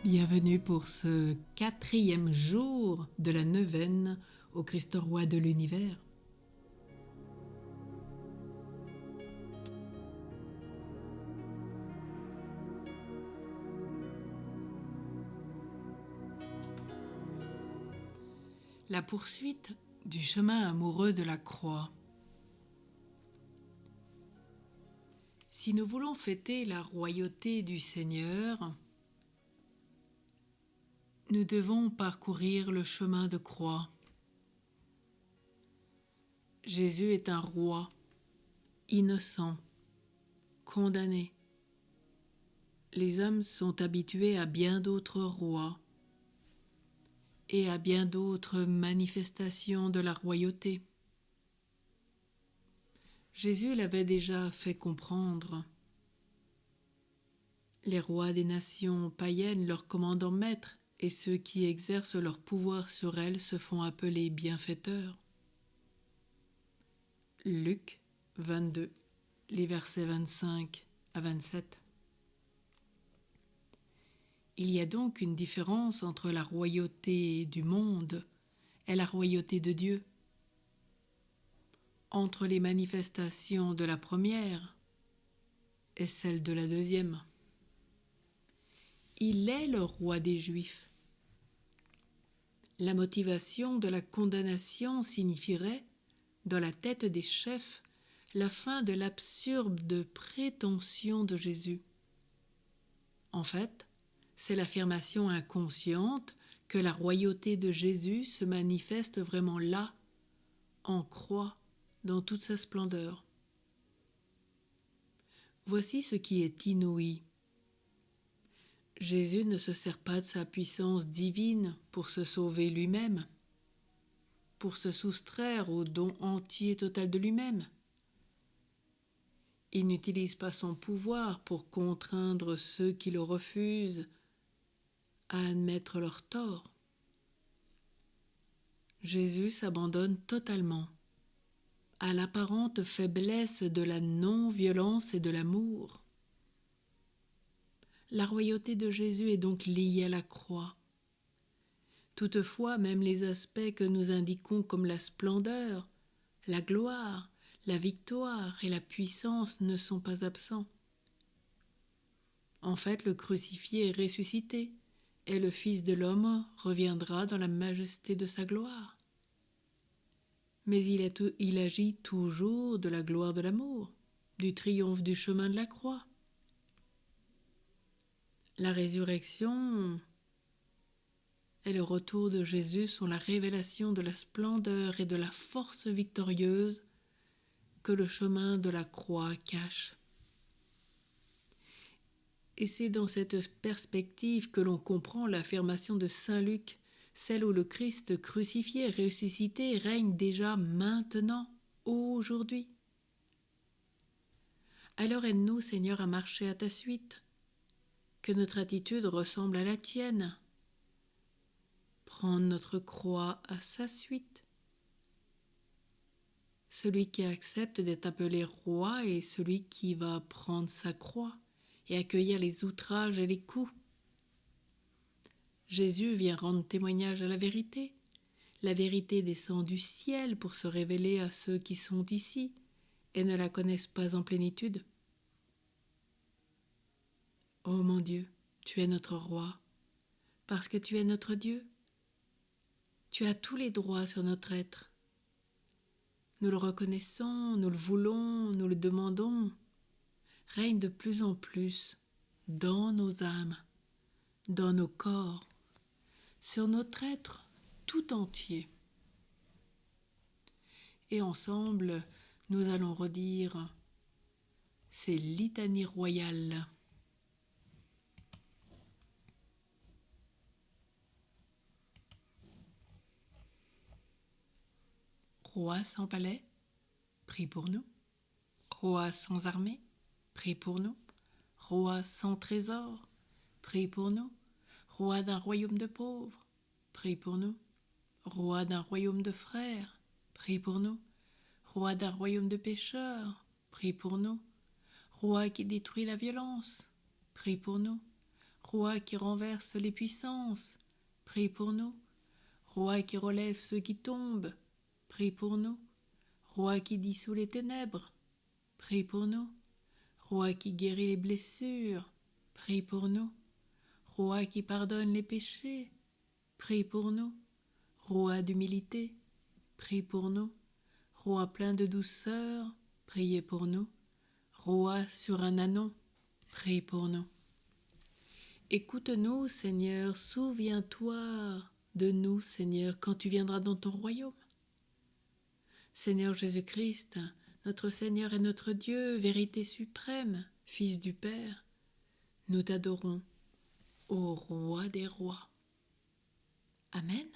Bienvenue pour ce 4e jour de la neuvaine au Christ roi de l'univers. La poursuite du chemin amoureux de la croix. Si nous voulons fêter la royauté du Seigneur, nous devons parcourir le chemin de croix. Jésus est un roi, innocent, condamné. Les hommes sont habitués à bien d'autres rois et à bien d'autres manifestations de la royauté. Jésus l'avait déjà fait comprendre. Les rois des nations païennes leur commandant maître, et ceux qui exercent leur pouvoir sur elles se font appeler bienfaiteurs. Luc 22, les versets 25 à 27. Il y a donc une différence entre la royauté du monde et la royauté de Dieu. Entre les manifestations de la première et celle de la deuxième. Il est le roi des Juifs. La motivation de la condamnation signifierait, dans la tête des chefs, la fin de l'absurde prétention de Jésus. En fait, c'est l'affirmation inconsciente que la royauté de Jésus se manifeste vraiment là, en croix, dans toute sa splendeur. Voici ce qui est inouï. Jésus ne se sert pas de sa puissance divine pour se sauver lui-même, pour se soustraire au don entier et total de lui-même. Il n'utilise pas son pouvoir pour contraindre ceux qui le refusent à admettre leur tort. Jésus s'abandonne totalement à l'apparente faiblesse de la non-violence et de l'amour. La royauté de Jésus est donc liée à la croix. Toutefois, même les aspects que nous indiquons comme la splendeur, la gloire, la victoire et la puissance ne sont pas absents. En fait, le crucifié est ressuscité, et le Fils de l'homme reviendra dans la majesté de sa gloire. Mais il agit toujours de la gloire de l'amour, du triomphe du chemin de la croix. La résurrection et le retour de Jésus sont la révélation de la splendeur et de la force victorieuse que le chemin de la croix cache. Et c'est dans cette perspective que l'on comprend l'affirmation de saint Luc, celle où le Christ crucifié et ressuscité règne déjà maintenant, aujourd'hui. Alors aide-nous, Seigneur, à marcher à ta suite, que notre attitude ressemble à la tienne. Prendre notre croix à sa suite. Celui qui accepte d'être appelé roi est celui qui va prendre sa croix et accueillir les outrages et les coups. Jésus vient rendre témoignage à la vérité. La vérité descend du ciel pour se révéler à ceux qui sont ici et ne la connaissent pas en plénitude. Ô mon Dieu, tu es notre roi, parce que tu es notre Dieu. Tu as tous les droits sur notre être. Nous le reconnaissons, nous le voulons, nous le demandons. Règne de plus en plus dans nos âmes, dans nos corps, sur notre être tout entier. Et ensemble, nous allons redire ces litanies royales. Roi sans palais, prie pour nous. Roi sans armée, prie pour nous. Roi sans trésor, prie pour nous. Roi d'un royaume de pauvres, prie pour nous. Roi d'un royaume de frères, prie pour nous. Roi d'un royaume de pécheurs, prie pour nous. Roi qui détruit la violence, prie pour nous. Roi qui renverse les puissances, prie pour nous. Roi qui relève ceux qui tombent, prie pour nous. Roi qui dissout les ténèbres, prie pour nous. Roi qui guérit les blessures, prie pour nous. Roi qui pardonne les péchés, prie pour nous. Roi d'humilité, prie pour nous. Roi plein de douceur, priez pour nous. Roi sur un ânon, prie pour nous. Écoute-nous, Seigneur, souviens-toi de nous, Seigneur, quand tu viendras dans ton royaume. Seigneur Jésus-Christ, notre Seigneur et notre Dieu, vérité suprême, Fils du Père, nous t'adorons, ô Roi des rois. Amen.